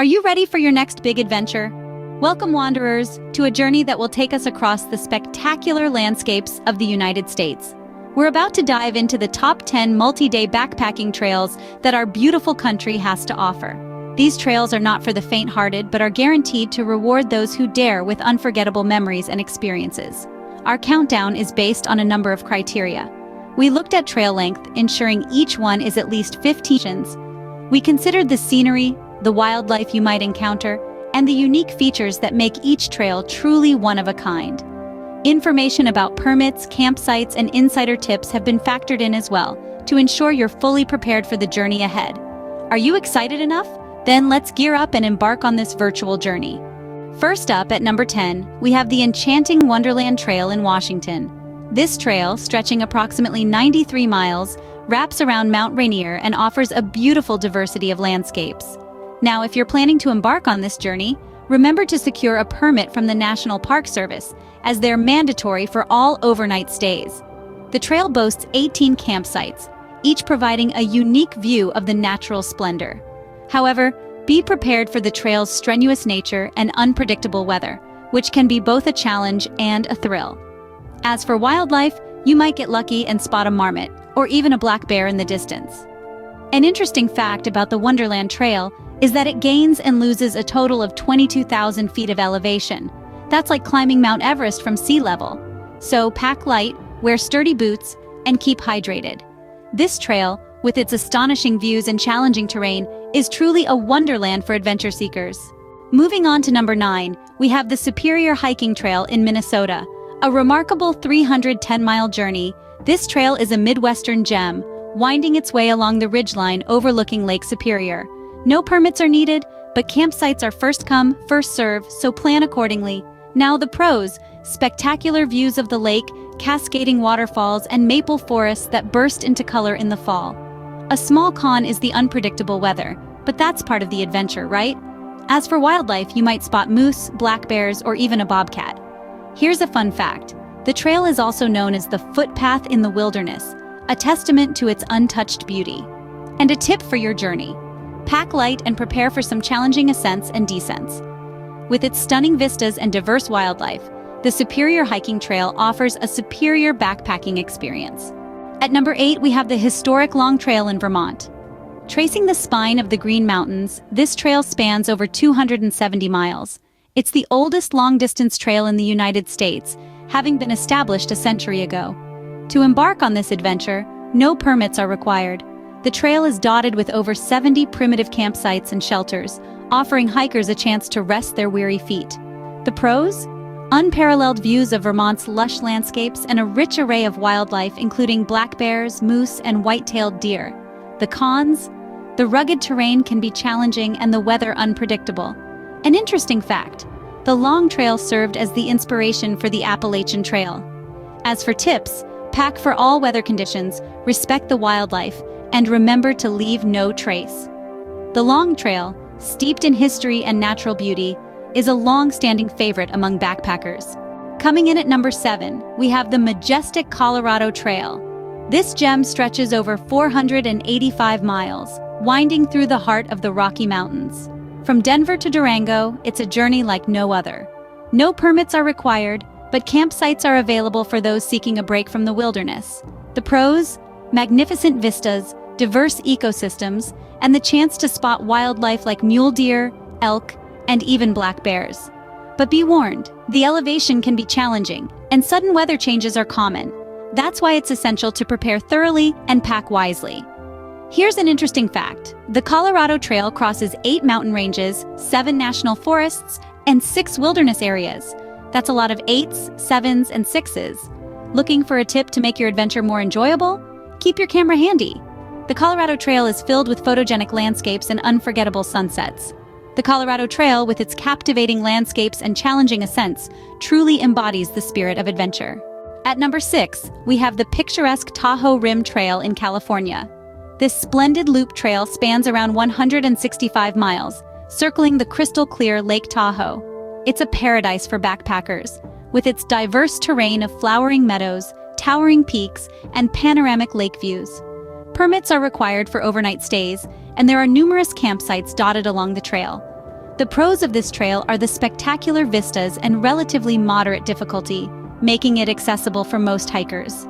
Are you ready for your next big adventure? Welcome, wanderers, to a journey that will take us across the spectacular landscapes of the United States. We're about to dive into the top 10 multi-day backpacking trails that our beautiful country has to offer. These trails are not for the faint-hearted, but are guaranteed to reward those who dare with unforgettable memories and experiences. Our countdown is based on a number of criteria. We looked at trail length, ensuring each one is at least 15. We considered the scenery, the wildlife you might encounter, and the unique features that make each trail truly one of a kind. Information about permits, campsites, and insider tips have been factored in as well, to ensure you're fully prepared for the journey ahead. Are you excited enough? Then let's gear up and embark on this virtual journey. First up, at number 10, we have the enchanting Wonderland Trail in Washington. This trail, stretching approximately 93 miles, wraps around Mount Rainier and offers a beautiful diversity of landscapes. Now, if you're planning to embark on this journey, remember to secure a permit from the National Park Service, as they're mandatory for all overnight stays. The trail boasts 18 campsites, each providing a unique view of the natural splendor. However, be prepared for the trail's strenuous nature and unpredictable weather, which can be both a challenge and a thrill. As for wildlife, you might get lucky and spot a marmot, or even a black bear in the distance. An interesting fact about the Wonderland Trail is that it gains and loses a total of 22,000 feet of elevation. That's like climbing Mount Everest from sea level. So pack light, wear sturdy boots, and keep hydrated. This trail, with its astonishing views and challenging terrain, is truly a wonderland for adventure seekers. Moving on to number 9, we have the Superior Hiking Trail in Minnesota. A remarkable 310-mile journey, this trail is a Midwestern gem, winding its way along the ridgeline overlooking Lake Superior. No permits are needed, but campsites are first come, first serve, so plan accordingly. Now the pros: spectacular views of the lake, cascading waterfalls, and maple forests that burst into color in the fall. A small con is the unpredictable weather, but that's part of the adventure, right? As for wildlife, you might spot moose, black bears, or even a bobcat. Here's a fun fact: the trail is also known as the footpath in the wilderness, a testament to its untouched beauty. And a tip for your journey: pack light and prepare for some challenging ascents and descents. With its stunning vistas and diverse wildlife, the Superior Hiking Trail offers a superior backpacking experience. At number 8, we have the historic Long Trail in Vermont. Tracing the spine of the Green Mountains, this trail spans over 270 miles. It's the oldest long-distance trail in the United States, having been established a century ago. To embark on this adventure, no permits are required. The trail is dotted with over 70 primitive campsites and shelters, offering hikers a chance to rest their weary feet. The pros? Unparalleled views of Vermont's lush landscapes and a rich array of wildlife, including black bears, moose, and white-tailed deer. The cons? The rugged terrain can be challenging and the weather unpredictable. An interesting fact: the Long Trail served as the inspiration for the Appalachian Trail. As for tips, pack for all weather conditions, respect the wildlife, and remember to leave no trace. The Long Trail, steeped in history and natural beauty, is a long-standing favorite among backpackers. Coming in at number 7, we have the majestic Colorado Trail. This gem stretches over 485 miles, winding through the heart of the Rocky Mountains. From Denver to Durango, it's a journey like no other. No permits are required, but campsites are available for those seeking a break from the wilderness. The pros? Magnificent vistas, diverse ecosystems, and the chance to spot wildlife like mule deer, elk, and even black bears. But be warned, the elevation can be challenging, and sudden weather changes are common. That's why it's essential to prepare thoroughly and pack wisely. Here's an interesting fact: the Colorado Trail crosses 8 mountain ranges, 7 national forests, and 6 wilderness areas. That's a lot of 8s, 7s, and 6s. Looking for a tip to make your adventure more enjoyable? Keep your camera handy. The Colorado Trail is filled with photogenic landscapes and unforgettable sunsets. The Colorado Trail, with its captivating landscapes and challenging ascents, truly embodies the spirit of adventure. At number 6, we have the picturesque Tahoe Rim Trail in California. This splendid loop trail spans around 165 miles, circling the crystal-clear Lake Tahoe. It's a paradise for backpackers, with its diverse terrain of flowering meadows, towering peaks, and panoramic lake views. Permits are required for overnight stays, and there are numerous campsites dotted along the trail. The pros of this trail are the spectacular vistas and relatively moderate difficulty, making it accessible for most hikers.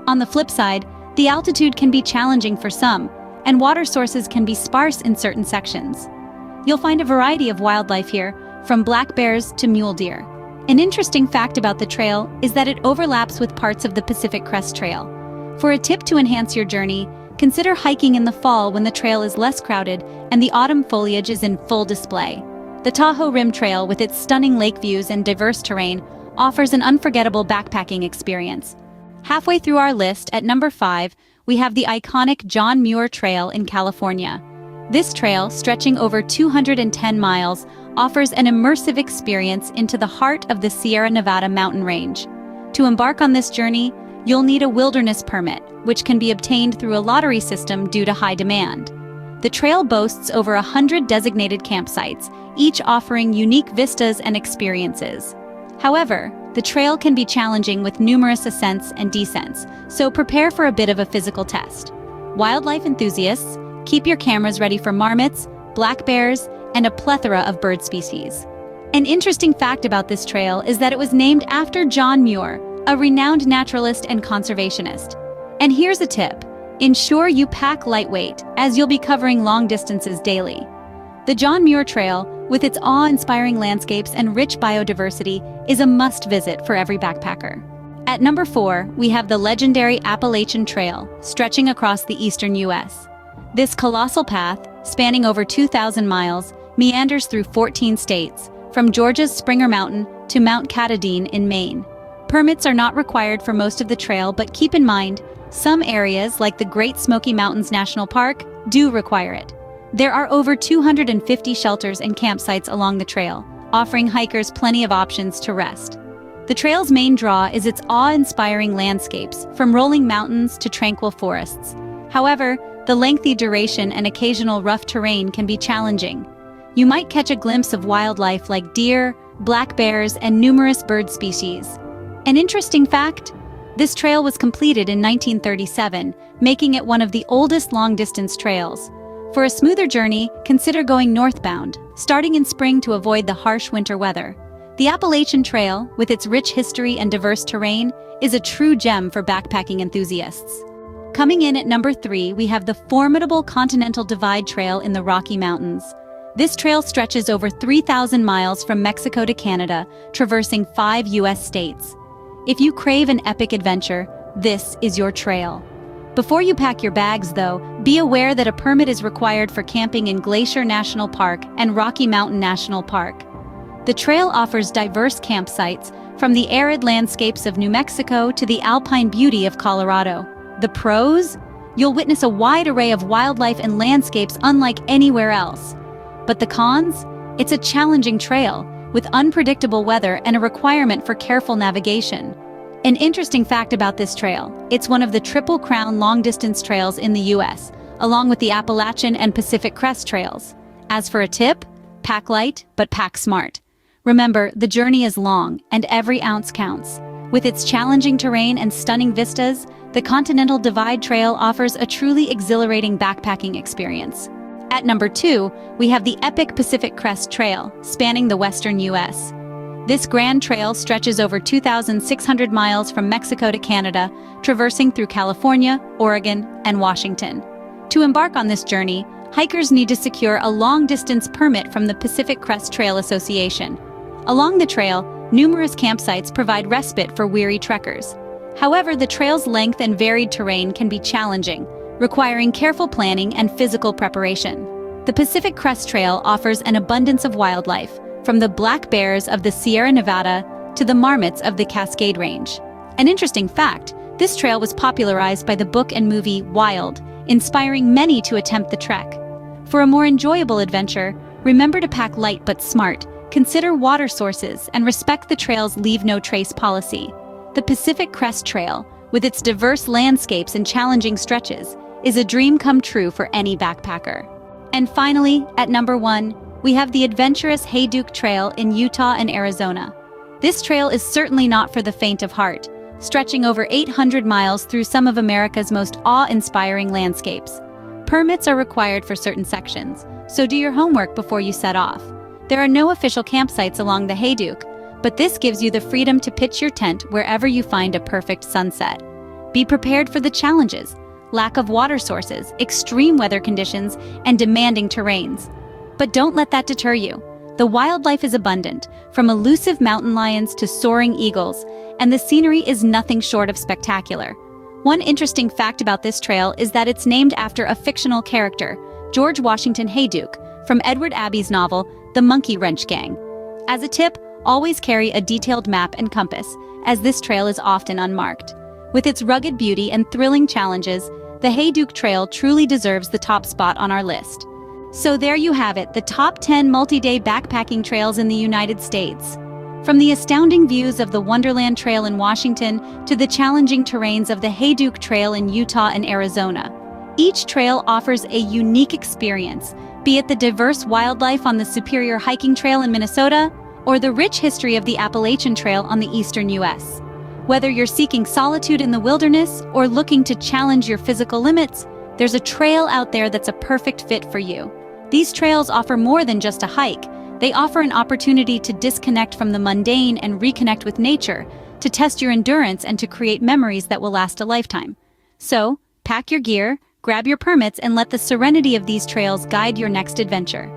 On the flip side, the altitude can be challenging for some, and water sources can be sparse in certain sections. You'll find a variety of wildlife here, from black bears to mule deer. An interesting fact about the trail is that it overlaps with parts of the Pacific Crest Trail. For a tip to enhance your journey, consider hiking in the fall when the trail is less crowded and the autumn foliage is in full display. The Tahoe Rim Trail, with its stunning lake views and diverse terrain, offers an unforgettable backpacking experience. Halfway through our list, at number 5, we have the iconic John Muir Trail in California. This trail, stretching over 210 miles, offers an immersive experience into the heart of the Sierra Nevada mountain range. To embark on this journey, you'll need a wilderness permit, which can be obtained through a lottery system due to high demand. The trail boasts over 100 designated campsites, each offering unique vistas and experiences. However, the trail can be challenging with numerous ascents and descents, so prepare for a bit of a physical test. Wildlife enthusiasts, keep your cameras ready for marmots, black bears, and a plethora of bird species. An interesting fact about this trail is that it was named after John Muir, a renowned naturalist and conservationist. And here's a tip: ensure you pack lightweight, as you'll be covering long distances daily. The John Muir Trail, with its awe-inspiring landscapes and rich biodiversity, is a must-visit for every backpacker. At number 4, we have the legendary Appalachian Trail, stretching across the eastern U.S. This colossal path, spanning over 2,000 miles, meanders through 14 states, from Georgia's Springer Mountain to Mount Katahdin in Maine. Permits are not required for most of the trail, but keep in mind, some areas, like the Great Smoky Mountains National Park, do require it. There are over 250 shelters and campsites along the trail, offering hikers plenty of options to rest. The trail's main draw is its awe-inspiring landscapes, from rolling mountains to tranquil forests. However, the lengthy duration and occasional rough terrain can be challenging. You might catch a glimpse of wildlife like deer, black bears, and numerous bird species. An interesting fact: this trail was completed in 1937, making it one of the oldest long-distance trails. For a smoother journey, consider going northbound, starting in spring to avoid the harsh winter weather. The Appalachian Trail, with its rich history and diverse terrain, is a true gem for backpacking enthusiasts. Coming in at number 3, we have the formidable Continental Divide Trail in the Rocky Mountains. This trail stretches over 3,000 miles from Mexico to Canada, traversing 5 U.S. states. If you crave an epic adventure, this is your trail. Before you pack your bags, though, be aware that a permit is required for camping in Glacier National Park and Rocky Mountain National Park. The trail offers diverse campsites, from the arid landscapes of New Mexico to the alpine beauty of Colorado. The pros? You'll witness a wide array of wildlife and landscapes unlike anywhere else. But the cons? It's a challenging trail, with unpredictable weather and a requirement for careful navigation. An interesting fact about this trail: it's one of the Triple Crown long-distance trails in the U.S., along with the Appalachian and Pacific Crest Trails. As for a tip, pack light, but pack smart. Remember, the journey is long, and every ounce counts. With its challenging terrain and stunning vistas, the Continental Divide Trail offers a truly exhilarating backpacking experience. At number 2, we have the epic Pacific Crest Trail, spanning the western U.S. This grand trail stretches over 2,600 miles from Mexico to Canada, traversing through California, Oregon, and Washington. To embark on this journey, hikers need to secure a long-distance permit from the Pacific Crest Trail Association. Along the trail, numerous campsites provide respite for weary trekkers. However, the trail's length and varied terrain can be challenging, requiring careful planning and physical preparation. The Pacific Crest Trail offers an abundance of wildlife, from the black bears of the Sierra Nevada to the marmots of the Cascade Range. An interesting fact: this trail was popularized by the book and movie Wild, inspiring many to attempt the trek. For a more enjoyable adventure, remember to pack light but smart, consider water sources, and respect the trail's leave-no-trace policy. The Pacific Crest Trail, with its diverse landscapes and challenging stretches, is a dream come true for any backpacker. And finally, at number 1, we have the adventurous Hayduke Trail in Utah and Arizona. This trail is certainly not for the faint of heart, stretching over 800 miles through some of America's most awe-inspiring landscapes. Permits are required for certain sections, so do your homework before you set off. There are no official campsites along the Hayduke, but this gives you the freedom to pitch your tent wherever you find a perfect sunset. Be prepared for the challenges: lack of water sources, extreme weather conditions, and demanding terrains. But don't let that deter you. The wildlife is abundant, from elusive mountain lions to soaring eagles, and the scenery is nothing short of spectacular. One interesting fact about this trail is that it's named after a fictional character, George Washington Hayduke, from Edward Abbey's novel, The Monkey Wrench Gang. As a tip, always carry a detailed map and compass, as this trail is often unmarked. With its rugged beauty and thrilling challenges, the Hayduke Trail truly deserves the top spot on our list. So there you have it, the top 10 multi-day backpacking trails in the United States. From the astounding views of the Wonderland Trail in Washington to the challenging terrains of the Hayduke Trail in Utah and Arizona, each trail offers a unique experience, be it the diverse wildlife on the Superior Hiking Trail in Minnesota or the rich history of the Appalachian Trail on the eastern U.S. Whether you're seeking solitude in the wilderness or looking to challenge your physical limits, there's a trail out there that's a perfect fit for you. These trails offer more than just a hike. They offer an opportunity to disconnect from the mundane and reconnect with nature, to test your endurance and to create memories that will last a lifetime. So, pack your gear, grab your permits, and let the serenity of these trails guide your next adventure.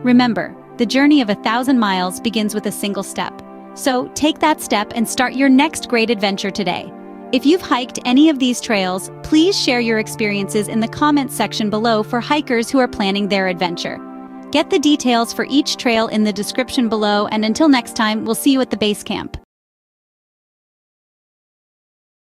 Remember, the journey of 1,000 miles begins with a single step. So, take that step and start your next great adventure today. If you've hiked any of these trails, please share your experiences in the comments section below for hikers who are planning their adventure. Get the details for each trail in the description below, and until next time, we'll see you at the base camp.